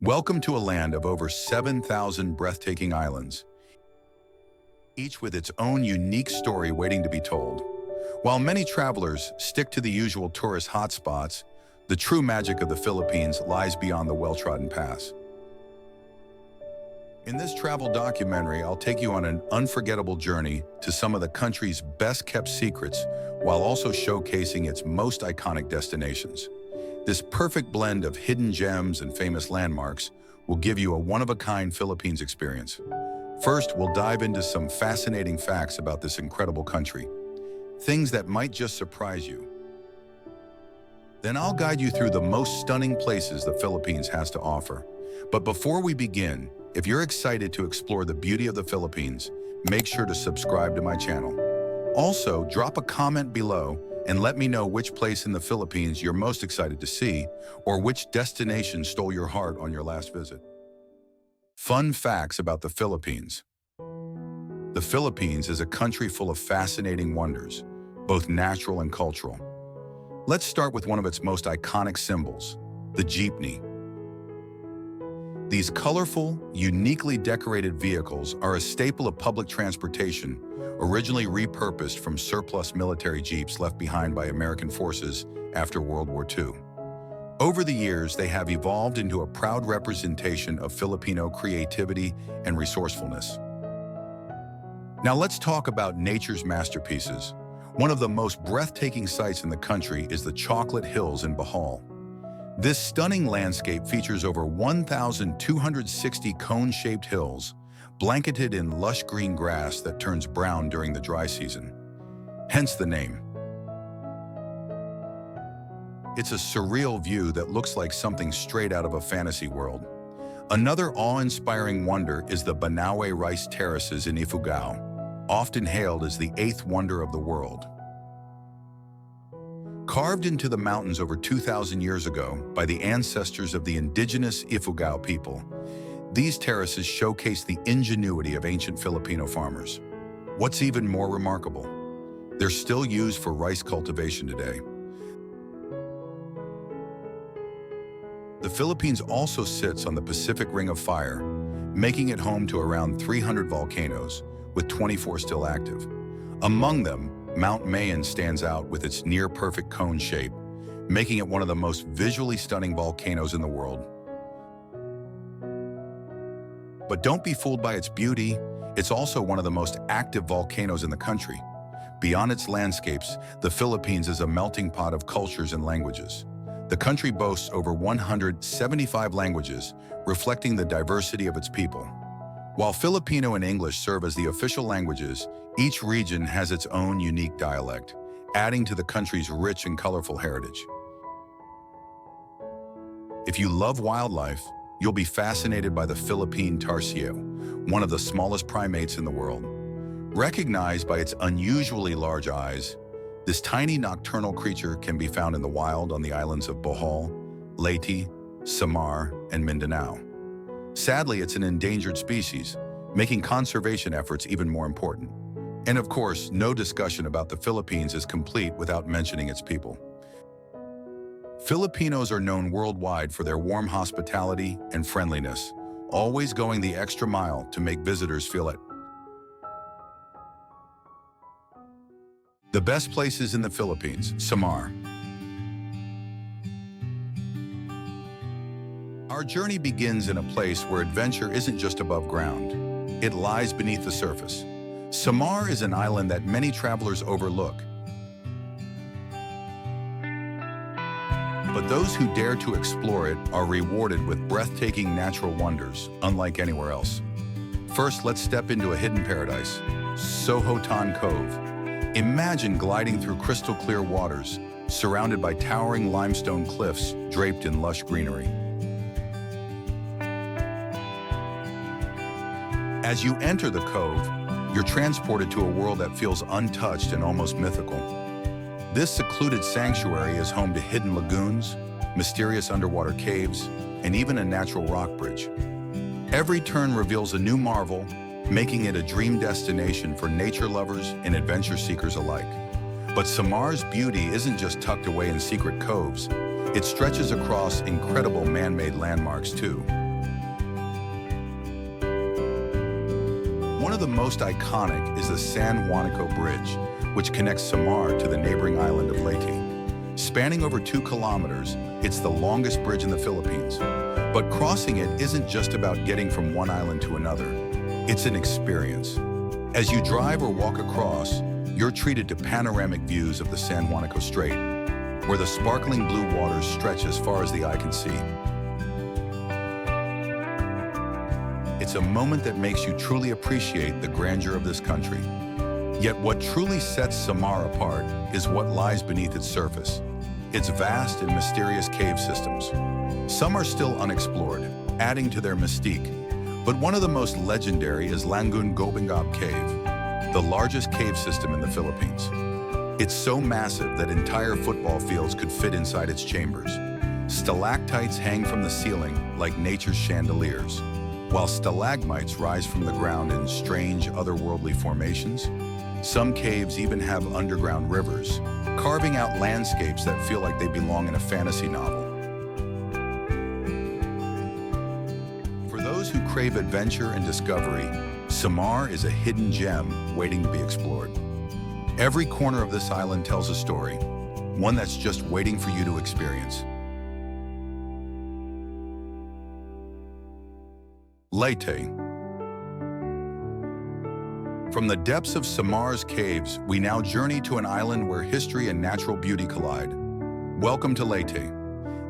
Welcome to a land of over 7,000 breathtaking islands, each with its own unique story waiting to be told. While many travelers stick to the usual tourist hotspots, the true magic of the Philippines lies beyond the well-trodden paths. In this travel documentary, I'll take you on an unforgettable journey to some of the country's best-kept secrets, while also showcasing its most iconic destinations. This perfect blend of hidden gems and famous landmarks will give you a one-of-a-kind Philippines experience. First, we'll dive into some fascinating facts about this incredible country, things that might just surprise you. Then I'll guide you through the most stunning places the Philippines has to offer. But before we begin, if you're excited to explore the beauty of the Philippines, make sure to subscribe to my channel. Also, drop a comment below and let me know which place in the Philippines you're most excited to see, or which destination stole your heart on your last visit. Fun facts about the Philippines. The Philippines is a country full of fascinating wonders, both natural and cultural. Let's start with one of its most iconic symbols, the jeepney. These colorful, uniquely decorated vehicles are a staple of public transportation, originally repurposed from surplus military jeeps left behind by American forces after World War II. Over the years, they have evolved into a proud representation of Filipino creativity and resourcefulness. Now let's talk about nature's masterpieces. One of the most breathtaking sights in the country is the Chocolate Hills in Bohol. This stunning landscape features over 1,260 cone-shaped hills, blanketed in lush green grass that turns brown during the dry season. Hence the name. It's a surreal view that looks like something straight out of a fantasy world. Another awe-inspiring wonder is the Banaue rice terraces in Ifugao, often hailed as the eighth wonder of the world. Carved into the mountains over 2,000 years ago by the ancestors of the indigenous Ifugao people, these terraces showcase the ingenuity of ancient Filipino farmers. What's even more remarkable, they're still used for rice cultivation today. The Philippines also sits on the Pacific Ring of Fire, making it home to around 300 volcanoes, with 24 still active. Among them, Mount Mayon stands out with its near-perfect cone shape, making it one of the most visually stunning volcanoes in the world. But don't be fooled by its beauty, it's also one of the most active volcanoes in the country. Beyond its landscapes, the Philippines is a melting pot of cultures and languages. The country boasts over 175 languages, reflecting the diversity of its people. While Filipino and English serve as the official languages, each region has its own unique dialect, adding to the country's rich and colorful heritage. If you love wildlife, you'll be fascinated by the Philippine tarsier, one of the smallest primates in the world. Recognized by its unusually large eyes, this tiny nocturnal creature can be found in the wild on the islands of Bohol, Leyte, Samar, and Mindanao. Sadly, it's an endangered species, making conservation efforts even more important. And of course, no discussion about the Philippines is complete without mentioning its people. Filipinos are known worldwide for their warm hospitality and friendliness, always going the extra mile to make visitors feel at the best places in the Philippines, Samar. Our journey begins in a place where adventure isn't just above ground. It lies beneath the surface. Samar is an island that many travelers overlook. But those who dare to explore it are rewarded with breathtaking natural wonders, unlike anywhere else. First, let's step into a hidden paradise, Sohoton Cove. Imagine gliding through crystal clear waters, surrounded by towering limestone cliffs draped in lush greenery. As you enter the cove, you're transported to a world that feels untouched and almost mythical. This secluded sanctuary is home to hidden lagoons, mysterious underwater caves, and even a natural rock bridge. Every turn reveals a new marvel, making it a dream destination for nature lovers and adventure seekers alike. But Samar's beauty isn't just tucked away in secret coves. It stretches across incredible man-made landmarks too. One of the most iconic is the San Juanico Bridge, which connects Samar to the neighboring island of Leyte. Spanning over 2 kilometers, it's the longest bridge in the Philippines. But crossing it isn't just about getting from one island to another. It's an experience. As you drive or walk across, you're treated to panoramic views of the San Juanico Strait, where the sparkling blue waters stretch as far as the eye can see. It's a moment that makes you truly appreciate the grandeur of this country. Yet what truly sets Samar apart is what lies beneath its surface, its vast and mysterious cave systems. Some are still unexplored, adding to their mystique, but one of the most legendary is Langun Gobengab Cave, the largest cave system in the Philippines. It's so massive that entire football fields could fit inside its chambers. Stalactites hang from the ceiling like nature's chandeliers, while stalagmites rise from the ground in strange, otherworldly formations. Some caves even have underground rivers, carving out landscapes that feel like they belong in a fantasy novel. For those who crave adventure and discovery, Samar is a hidden gem waiting to be explored. Every corner of this island tells a story, one that's just waiting for you to experience. Leyte. From the depths of Samar's caves, we now journey to an island where history and natural beauty collide. Welcome to Leyte.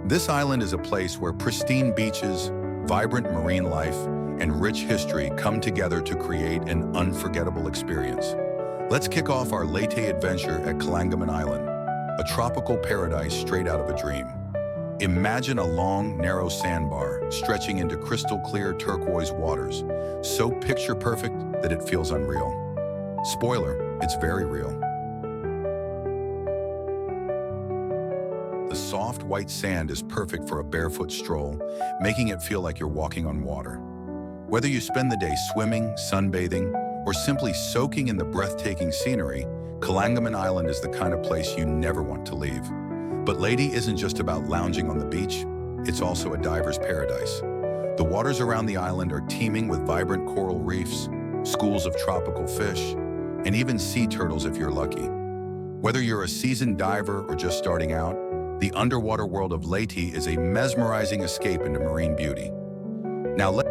This island is a place where pristine beaches, vibrant marine life, and rich history come together to create an unforgettable experience. Let's kick off our Leyte adventure at Calangaman Island, a tropical paradise straight out of a dream. Imagine a long, narrow sandbar stretching into crystal-clear turquoise waters, so picture-perfect that it feels unreal. Spoiler, it's very real. The soft, white sand is perfect for a barefoot stroll, making it feel like you're walking on water. Whether you spend the day swimming, sunbathing, or simply soaking in the breathtaking scenery, Calangaman Island is the kind of place you never want to leave. But Leyte isn't just about lounging on the beach, it's also a diver's paradise. The waters around the island are teeming with vibrant coral reefs, schools of tropical fish, and even sea turtles if you're lucky. Whether you're a seasoned diver or just starting out, the underwater world of Leyte is a mesmerizing escape into marine beauty. Now let's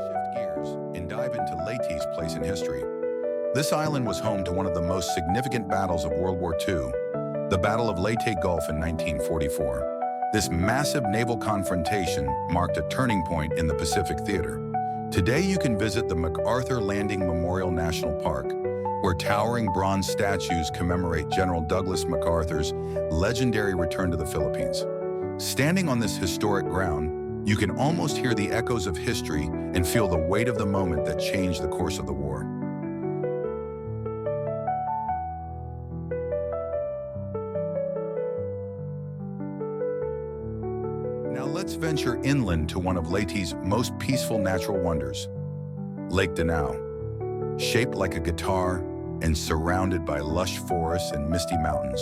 shift gears and dive into Leyte's place in history. This island was home to one of the most significant battles of World War II, the Battle of Leyte Gulf in 1944. This massive naval confrontation marked a turning point in the Pacific Theater. Today you can visit the MacArthur Landing Memorial National Park, where towering bronze statues commemorate General Douglas MacArthur's legendary return to the Philippines. Standing on this historic ground, you can almost hear the echoes of history and feel the weight of the moment that changed the course of the war. Now let's venture inland to one of Leyte's most peaceful natural wonders, Lake Danao. Shaped like a guitar and surrounded by lush forests and misty mountains,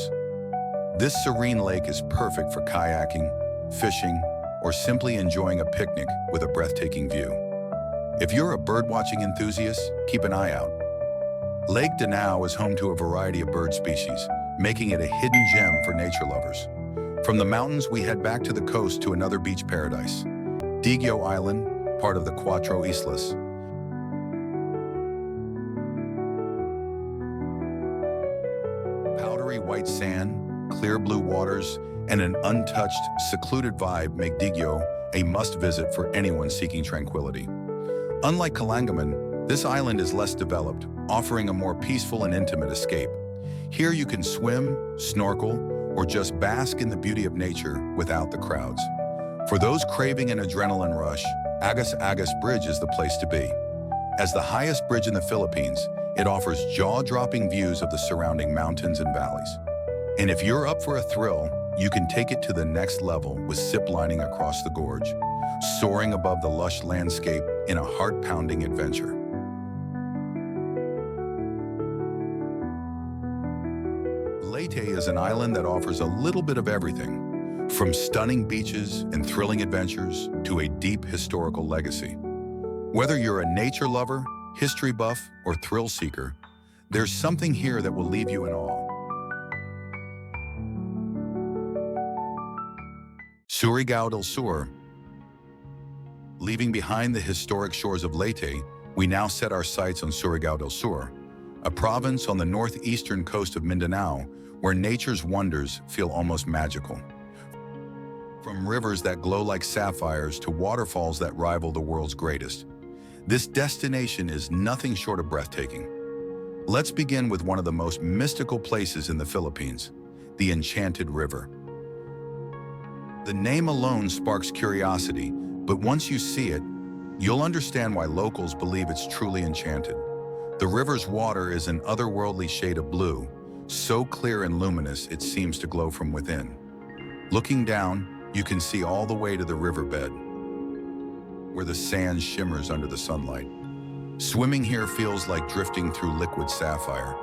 this serene lake is perfect for kayaking, fishing, or simply enjoying a picnic with a breathtaking view. If you're a birdwatching enthusiast, keep an eye out. Lake Danao is home to a variety of bird species, making it a hidden gem for nature lovers. From the mountains, we head back to the coast to another beach paradise, Siquijor Island, part of the Cuatro Islas. Powdery white sand, clear blue waters, and an untouched, secluded vibe make Siquijor a must-visit for anyone seeking tranquility. Unlike Calangaman, this island is less developed, offering a more peaceful and intimate escape. Here you can swim, snorkel, or just bask in the beauty of nature without the crowds. For those craving an adrenaline rush, Agas Agas Bridge is the place to be. As the highest bridge in the Philippines, it offers jaw-dropping views of the surrounding mountains and valleys. And if you're up for a thrill, you can take it to the next level with zip-lining across the gorge, soaring above the lush landscape in a heart-pounding adventure. Leyte is an island that offers a little bit of everything. From stunning beaches and thrilling adventures to a deep historical legacy. Whether you're a nature lover, history buff, or thrill seeker, there's something here that will leave you in awe. Surigao del Sur. Leaving behind the historic shores of Leyte, we now set our sights on Surigao del Sur, a province on the northeastern coast of Mindanao where nature's wonders feel almost magical. From rivers that glow like sapphires to waterfalls that rival the world's greatest, this destination is nothing short of breathtaking. Let's begin with one of the most mystical places in the Philippines, the Enchanted River. The name alone sparks curiosity, but once you see it, you'll understand why locals believe it's truly enchanted. The river's water is an otherworldly shade of blue, so clear and luminous it seems to glow from within. Looking down, you can see all the way to the riverbed, where the sand shimmers under the sunlight. Swimming here feels like drifting through liquid sapphire.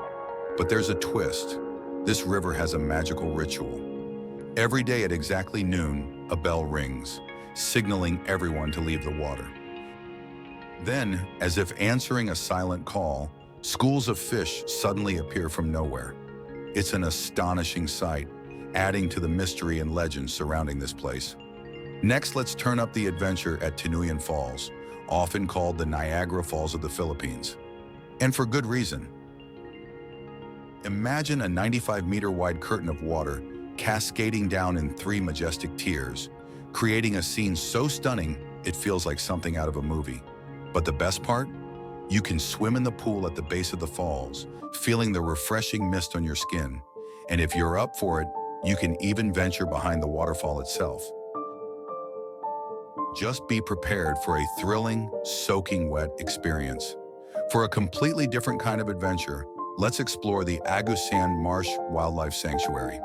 But there's a twist. This river has a magical ritual. Every day at exactly noon, a bell rings, signaling everyone to leave the water. Then, as if answering a silent call, schools of fish suddenly appear from nowhere. It's an astonishing sight, adding to the mystery and legend surrounding this place. Next, let's turn up the adventure at Tinuyan Falls, often called the Niagara Falls of the Philippines. And for good reason. Imagine a 95-meter wide curtain of water cascading down in 3 majestic tiers, creating a scene so stunning it feels like something out of a movie. But the best part? You can swim in the pool at the base of the falls, feeling the refreshing mist on your skin. And if you're up for it, you can even venture behind the waterfall itself. Just be prepared for a thrilling, soaking wet experience. For a completely different kind of adventure, let's explore the Agusan Marsh Wildlife Sanctuary.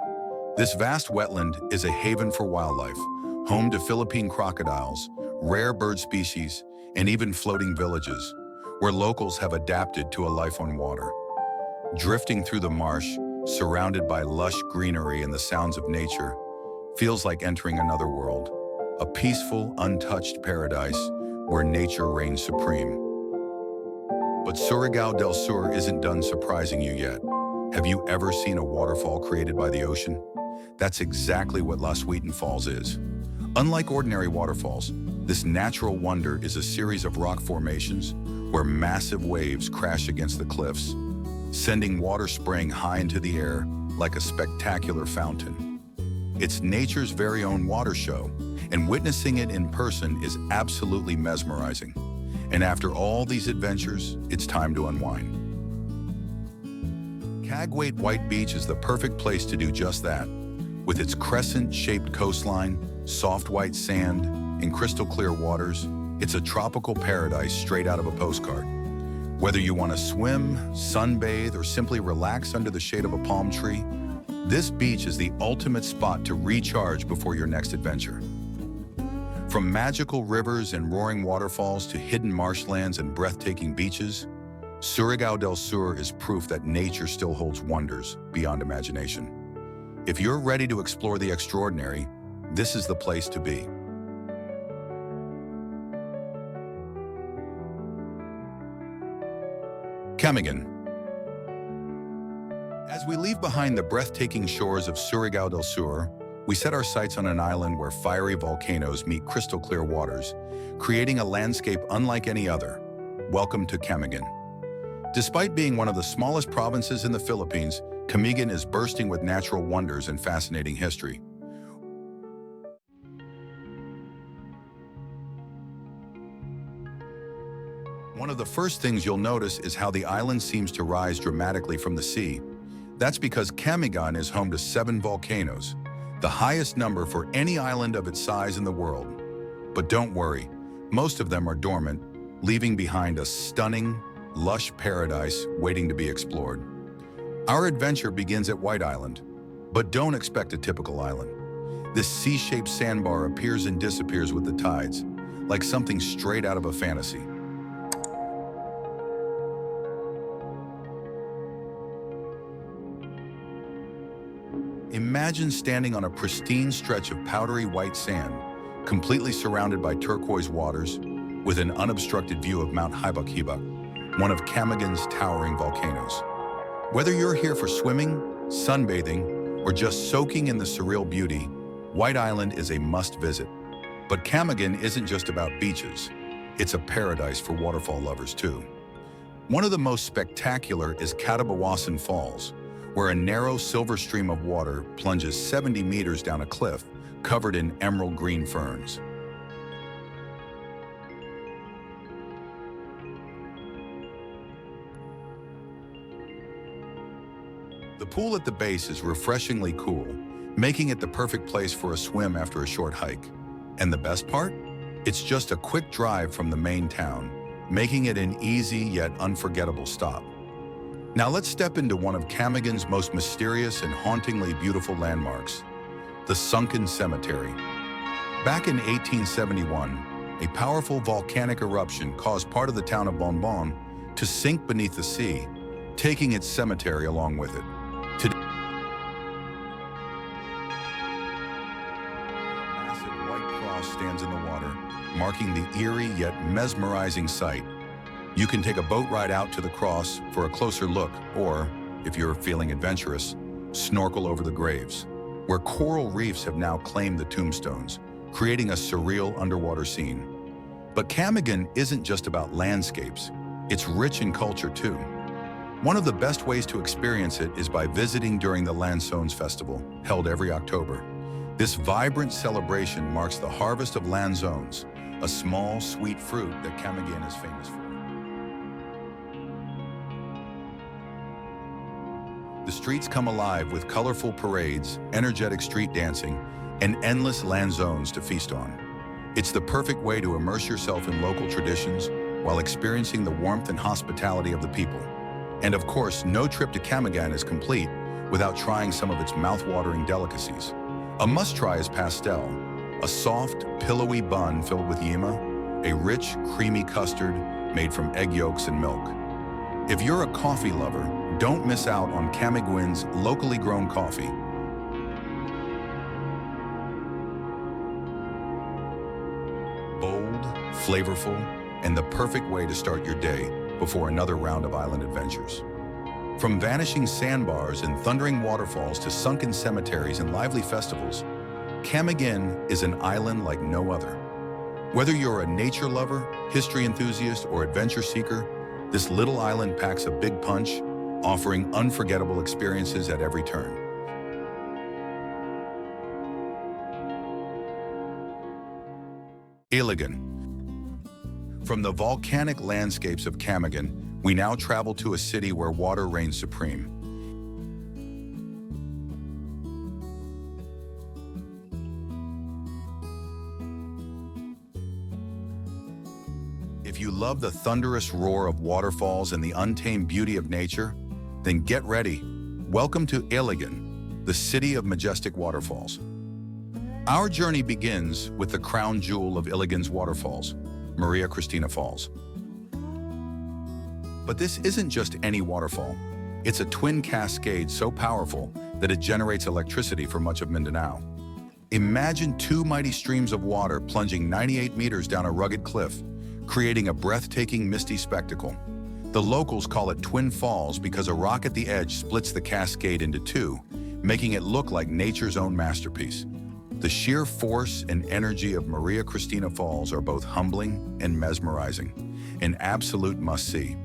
This vast wetland is a haven for wildlife, home to Philippine crocodiles, rare bird species, and even floating villages, where locals have adapted to a life on water. Drifting through the marsh, surrounded by lush greenery and the sounds of nature, feels like entering another world, a peaceful, untouched paradise where nature reigns supreme. But Surigao del Sur isn't done surprising you yet. Have you ever seen a waterfall created by the ocean? That's exactly what La Suiten Falls is. Unlike ordinary waterfalls, this natural wonder is a series of rock formations where massive waves crash against the cliffs, sending water spraying high into the air like a spectacular fountain. It's nature's very own water show, and witnessing it in person is absolutely mesmerizing. And after all these adventures, it's time to unwind. Caguate White Beach is the perfect place to do just that. With its crescent-shaped coastline, soft white sand, and crystal clear waters, it's a tropical paradise straight out of a postcard. Whether you want to swim, sunbathe, or simply relax under the shade of a palm tree, this beach is the ultimate spot to recharge before your next adventure. From magical rivers and roaring waterfalls to hidden marshlands and breathtaking beaches, Surigao del Sur is proof that nature still holds wonders beyond imagination. If you're ready to explore the extraordinary, this is the place to be. Camiguin. As we leave behind the breathtaking shores of Surigao del Sur, we set our sights on an island where fiery volcanoes meet crystal clear waters, creating a landscape unlike any other. Welcome to Camiguin. Despite being one of the smallest provinces in the Philippines, Camiguin is bursting with natural wonders and fascinating history. One of the first things you'll notice is how the island seems to rise dramatically from the sea. That's because Camiguin is home to 7 volcanoes, the highest number for any island of its size in the world. But don't worry, most of them are dormant, leaving behind a stunning, lush paradise waiting to be explored. Our adventure begins at White Island, but don't expect a typical island. This C-shaped sandbar appears and disappears with the tides, like something straight out of a fantasy. Imagine standing on a pristine stretch of powdery white sand, completely surrounded by turquoise waters, with an unobstructed view of Mount Hibak-Hibak, one of Camaguin's towering volcanoes. Whether you're here for swimming, sunbathing, or just soaking in the surreal beauty, White Island is a must-visit. But Camaguin isn't just about beaches. It's a paradise for waterfall lovers, too. One of the most spectacular is Catabawasan Falls, where a narrow silver stream of water plunges 70 meters down a cliff covered in emerald green ferns. The pool at the base is refreshingly cool, making it the perfect place for a swim after a short hike. And the best part? It's just a quick drive from the main town, making it an easy yet unforgettable stop. Now let's step into one of Camaguin's most mysterious and hauntingly beautiful landmarks, the Sunken Cemetery. Back in 1871, a powerful volcanic eruption caused part of the town of Bonbon to sink beneath the sea, taking its cemetery along with it. Today, a massive white cross stands in the water, marking the eerie yet mesmerizing sight. You can take a boat ride out to the cross for a closer look, or, if you're feeling adventurous, snorkel over the graves, where coral reefs have now claimed the tombstones, creating a surreal underwater scene. But Camaguin isn't just about landscapes, it's rich in culture too. One of the best ways to experience it is by visiting during the Lanzones Festival, held every October. This vibrant celebration marks the harvest of lanzones, a small, sweet fruit that Camaguin is famous for. The streets come alive with colorful parades, energetic street dancing, and endless lanzones to feast on. It's the perfect way to immerse yourself in local traditions while experiencing the warmth and hospitality of the people. And of course, no trip to Camaguin is complete without trying some of its mouth-watering delicacies. A must-try is pastel, a soft, pillowy bun filled with yema, a rich, creamy custard made from egg yolks and milk. If you're a coffee lover, don't miss out on Camaguin's locally grown coffee. Bold, flavorful, and the perfect way to start your day before another round of island adventures. From vanishing sandbars and thundering waterfalls to sunken cemeteries and lively festivals, Camaguin is an island like no other. Whether you're a nature lover, history enthusiast, or adventure seeker, this little island packs a big punch, offering unforgettable experiences at every turn. Iligan. From the volcanic landscapes of Camaguin, we now travel to a city where water reigns supreme. If you love the thunderous roar of waterfalls and the untamed beauty of nature, then get ready. Welcome to Iligan, the city of majestic waterfalls. Our journey begins with the crown jewel of Iligan's waterfalls, Maria Cristina Falls. But this isn't just any waterfall. It's a twin cascade so powerful that it generates electricity for much of Mindanao. Imagine two mighty streams of water plunging 98 meters down a rugged cliff, creating a breathtaking misty spectacle. The locals call it Twin Falls because a rock at the edge splits the cascade into two, making it look like nature's own masterpiece. The sheer force and energy of Maria Cristina Falls are both humbling and mesmerizing, an absolute must-see.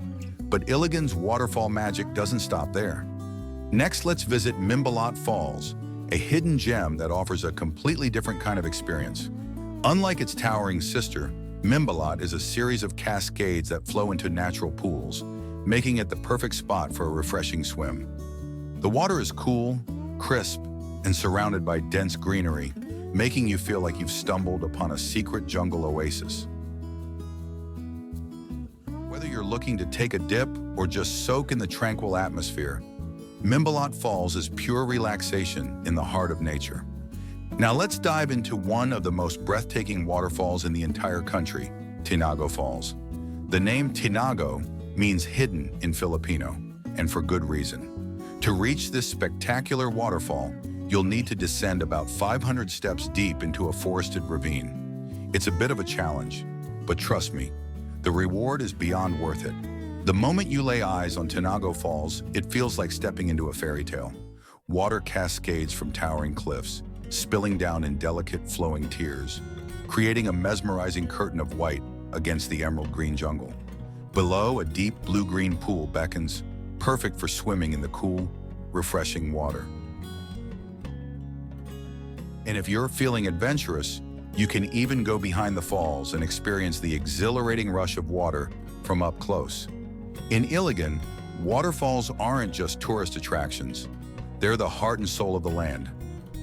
But Iligan's waterfall magic doesn't stop there. Next, let's visit Mimbalot Falls, a hidden gem that offers a completely different kind of experience. Unlike its towering sister, Mimbalot is a series of cascades that flow into natural pools, making it the perfect spot for a refreshing swim. The water is cool, crisp, and surrounded by dense greenery, making you feel like you've stumbled upon a secret jungle oasis. Whether you're looking to take a dip or just soak in the tranquil atmosphere, Mimbalot Falls is pure relaxation in the heart of nature. Now let's dive into one of the most breathtaking waterfalls in the entire country, Tinago Falls. The name Tinago means hidden in Filipino, and for good reason. To reach this spectacular waterfall, you'll need to descend about 500 steps deep into a forested ravine. It's a bit of a challenge, but trust me, the reward is beyond worth it. The moment you lay eyes on Tinago Falls, it feels like stepping into a fairy tale. Water cascades from towering cliffs, spilling down in delicate flowing tears, creating a mesmerizing curtain of white against the emerald green jungle. Below, a deep blue-green pool beckons, perfect for swimming in the cool, refreshing water. And if you're feeling adventurous, you can even go behind the falls and experience the exhilarating rush of water from up close. In Iligan, waterfalls aren't just tourist attractions. They're the heart and soul of the land.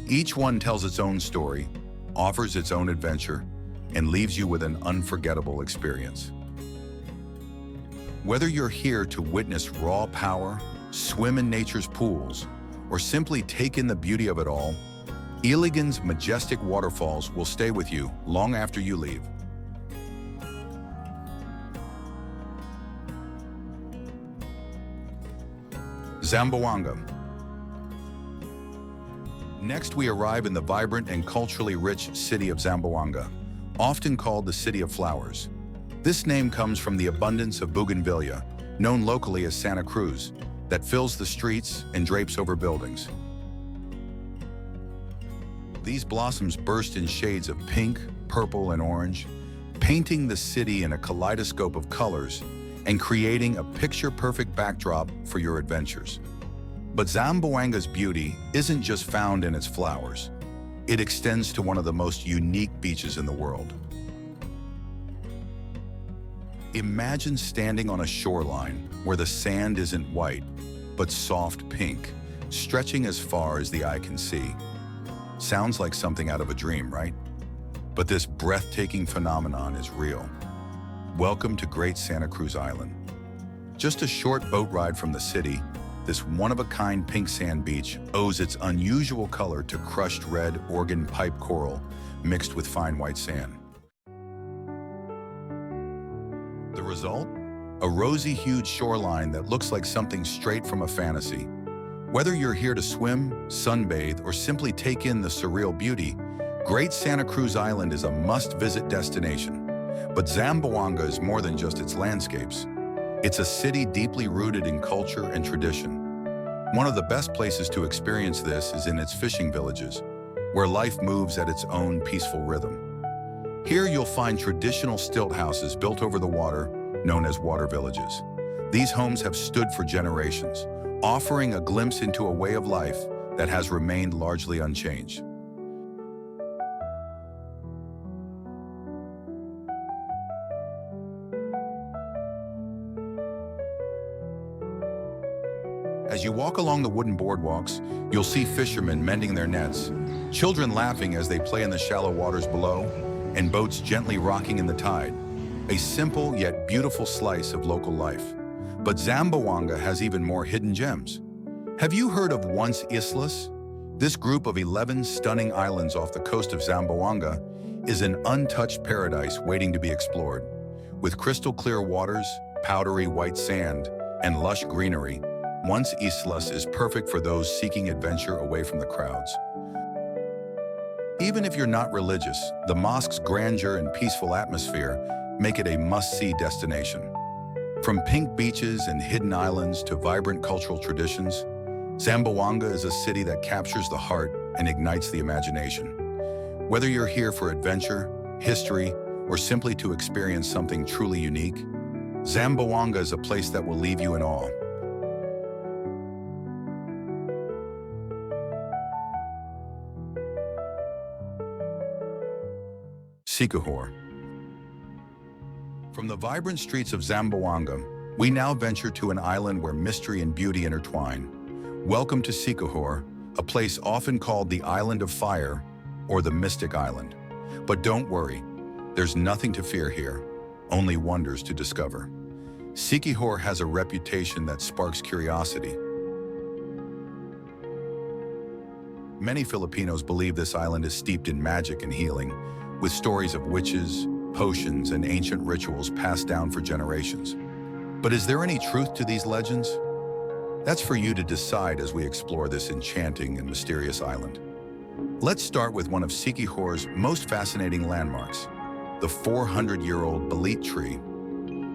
Each one tells its own story, offers its own adventure, and leaves you with an unforgettable experience. Whether you're here to witness raw power, swim in nature's pools, or simply take in the beauty of it all, Iligan's majestic waterfalls will stay with you long after you leave. Zamboanga. Next, we arrive in the vibrant and culturally rich city of Zamboanga, often called the City of Flowers. This name comes from the abundance of bougainvillea, known locally as Santa Cruz, that fills the streets and drapes over buildings. These blossoms burst in shades of pink, purple, and orange, painting the city in a kaleidoscope of colors and creating a picture-perfect backdrop for your adventures. But Zamboanga's beauty isn't just found in its flowers. It extends to one of the most unique beaches in the world. Imagine standing on a shoreline where the sand isn't white, but soft pink, stretching as far as the eye can see. Sounds like something out of a dream, right? But this breathtaking phenomenon is real. Welcome to Great Santa Cruz Island. Just a short boat ride from the city, this one-of-a-kind pink sand beach owes its unusual color to crushed red organ pipe coral mixed with fine white sand. The result? A rosy-hued shoreline that looks like something straight from a fantasy. Whether you're here to swim, sunbathe, or simply take in the surreal beauty, Great Santa Cruz Island is a must-visit destination. But Zamboanga is more than just its landscapes. It's a city deeply rooted in culture and tradition. One of the best places to experience this is in its fishing villages, where life moves at its own peaceful rhythm. Here you'll find traditional stilt houses built over the water, known as water villages. These homes have stood for generations, offering a glimpse into a way of life that has remained largely unchanged. As you walk along the wooden boardwalks, you'll see fishermen mending their nets, children laughing as they play in the shallow waters below, and boats gently rocking in the tide. A simple yet beautiful slice of local life. But Zamboanga has even more hidden gems. Have you heard of Once Islas? This group of 11 stunning islands off the coast of Zamboanga is an untouched paradise waiting to be explored. With crystal clear waters, powdery white sand, and lush greenery, Once Islas is perfect for those seeking adventure away from the crowds. Even if you're not religious, the mosque's grandeur and peaceful atmosphere make it a must-see destination. From pink beaches and hidden islands to vibrant cultural traditions, Zamboanga is a city that captures the heart and ignites the imagination. Whether you're here for adventure, history, or simply to experience something truly unique, Zamboanga is a place that will leave you in awe. Siquijor. From the vibrant streets of Zamboanga, we now venture to an island where mystery and beauty intertwine. Welcome to Siquijor, a place often called the Island of Fire or the Mystic Island. But don't worry, there's nothing to fear here, only wonders to discover. Siquijor has a reputation that sparks curiosity. Many Filipinos believe this island is steeped in magic and healing, with stories of witches, potions, and ancient rituals passed down for generations. But is there any truth to these legends? That's for you to decide as we explore this enchanting and mysterious island. Let's start with one of Siquijor's most fascinating landmarks, the 400-year-old bolete tree.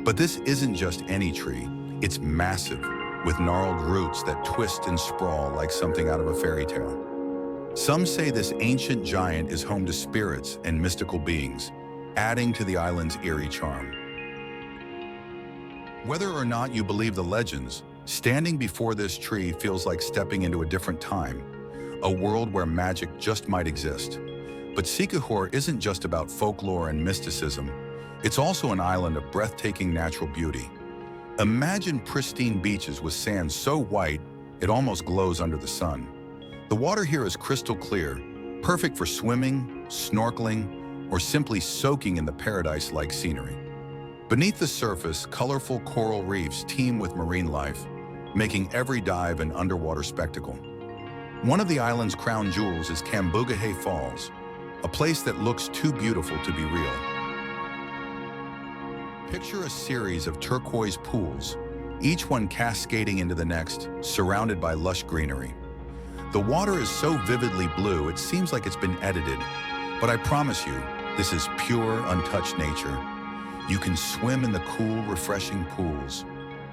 But this isn't just any tree. It's massive, with gnarled roots that twist and sprawl like something out of a fairy tale. Some say this ancient giant is home to spirits and mystical beings, adding to the island's eerie charm. Whether or not you believe the legends, standing before this tree feels like stepping into a different time, a world where magic just might exist. But Siquijor isn't just about folklore and mysticism. It's also an island of breathtaking natural beauty. Imagine pristine beaches with sand so white it almost glows under the sun. The water here is crystal clear, perfect for swimming, snorkeling, or simply soaking in the paradise-like scenery. Beneath the surface, colorful coral reefs teem with marine life, making every dive an underwater spectacle. One of the island's crown jewels is Zamboanga Falls, a place that looks too beautiful to be real. Picture a series of turquoise pools, each one cascading into the next, surrounded by lush greenery. The water is so vividly blue it seems like it's been edited, but I promise you, this is pure, untouched nature. You can swim in the cool, refreshing pools.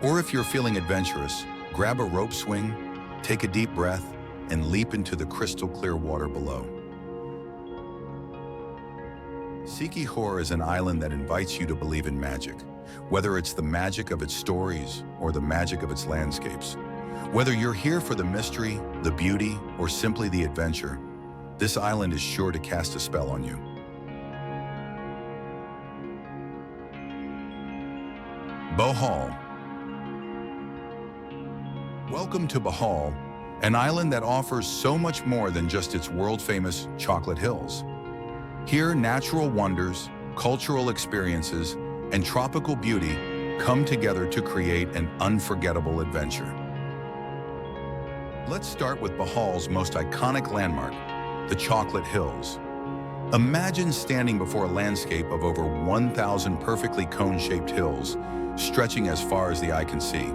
Or if you're feeling adventurous, grab a rope swing, take a deep breath, and leap into the crystal clear water below. Siquijor is an island that invites you to believe in magic, whether it's the magic of its stories or the magic of its landscapes. Whether you're here for the mystery, the beauty, or simply the adventure, this island is sure to cast a spell on you. Bohol. Welcome to Bohol, an island that offers so much more than just its world-famous Chocolate Hills. Here, natural wonders, cultural experiences, and tropical beauty come together to create an unforgettable adventure. Let's start with Bohol's most iconic landmark, the Chocolate Hills. Imagine standing before a landscape of over 1,000 perfectly cone-shaped hills, stretching as far as the eye can see.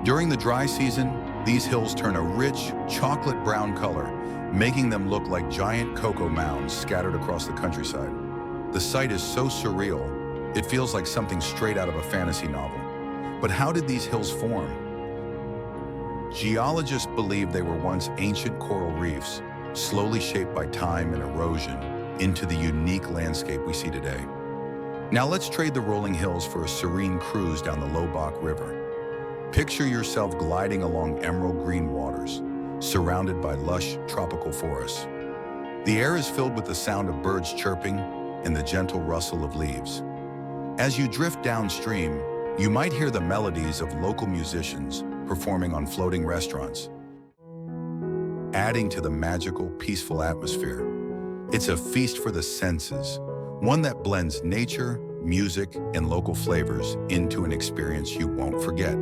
During the dry season, these hills turn a rich, chocolate brown color, making them look like giant cocoa mounds scattered across the countryside. The sight is so surreal, it feels like something straight out of a fantasy novel. But how did these hills form? Geologists believe they were once ancient coral reefs, slowly shaped by time and erosion into the unique landscape we see today. Now let's trade the rolling hills for a serene cruise down the Lobok River. Picture yourself gliding along emerald green waters, surrounded by lush tropical forests. The air is filled with the sound of birds chirping and the gentle rustle of leaves. As you drift downstream, you might hear the melodies of local musicians performing on floating restaurants, adding to the magical, peaceful atmosphere. It's a feast for the senses, one that blends nature, music, and local flavors into an experience you won't forget.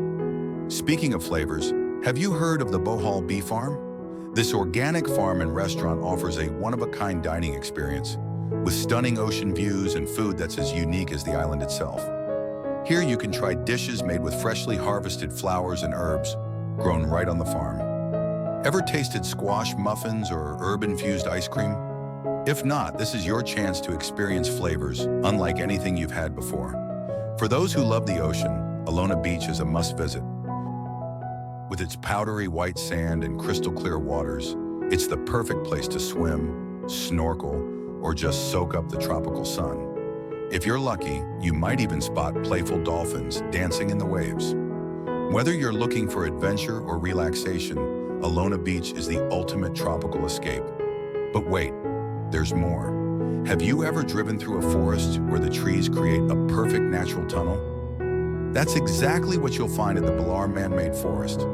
Speaking of flavors, have you heard of the Bohol Bee Farm? This organic farm and restaurant offers a one-of-a-kind dining experience, with stunning ocean views and food that's as unique as the island itself. Here you can try dishes made with freshly harvested flowers and herbs, grown right on the farm. Ever tasted squash muffins or herb-infused ice cream? If not, this is your chance to experience flavors unlike anything you've had before. For those who love the ocean, Alona Beach is a must-visit. With its powdery white sand and crystal clear waters, it's the perfect place to swim, snorkel, or just soak up the tropical sun. If you're lucky, you might even spot playful dolphins dancing in the waves. Whether you're looking for adventure or relaxation, Alona Beach is the ultimate tropical escape. But wait, there's more. Have you ever driven through a forest where the trees create a perfect natural tunnel? That's exactly what you'll find at the Pilar Man-Made Forest.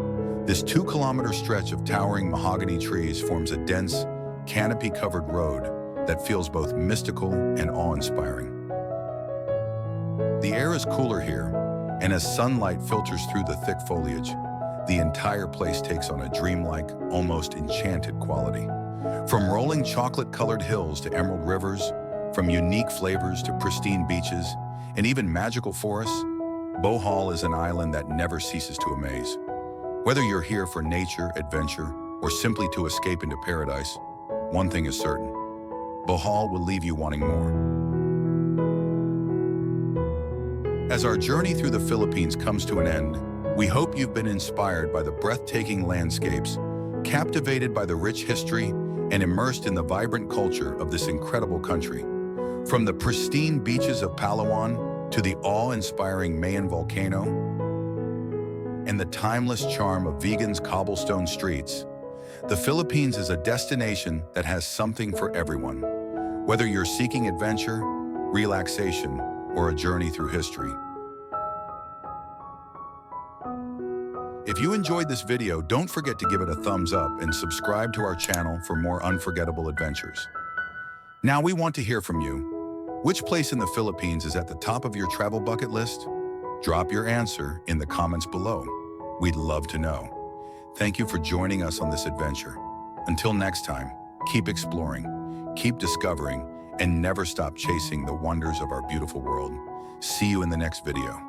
This 2-kilometer stretch of towering mahogany trees forms a dense, canopy-covered road that feels both mystical and awe-inspiring. The air is cooler here, and as sunlight filters through the thick foliage, the entire place takes on a dreamlike, almost enchanted quality. From rolling chocolate-colored hills to emerald rivers, from unique flavors to pristine beaches, and even magical forests, Bohol is an island that never ceases to amaze. Whether you're here for nature, adventure, or simply to escape into paradise, one thing is certain: Bohol will leave you wanting more. As our journey through the Philippines comes to an end, we hope you've been inspired by the breathtaking landscapes, captivated by the rich history, and immersed in the vibrant culture of this incredible country. From the pristine beaches of Palawan to the awe-inspiring Mayon volcano and the timeless charm of Vigan's cobblestone streets, the Philippines is a destination that has something for everyone. Whether you're seeking adventure, relaxation, or a journey through history. If you enjoyed this video, don't forget to give it a thumbs up and subscribe to our channel for more unforgettable adventures. Now we want to hear from you. Which place in the Philippines is at the top of your travel bucket list? Drop your answer in the comments below. We'd love to know. Thank you for joining us on this adventure. Until next time, keep exploring, keep discovering, and never stop chasing the wonders of our beautiful world. See you in the next video.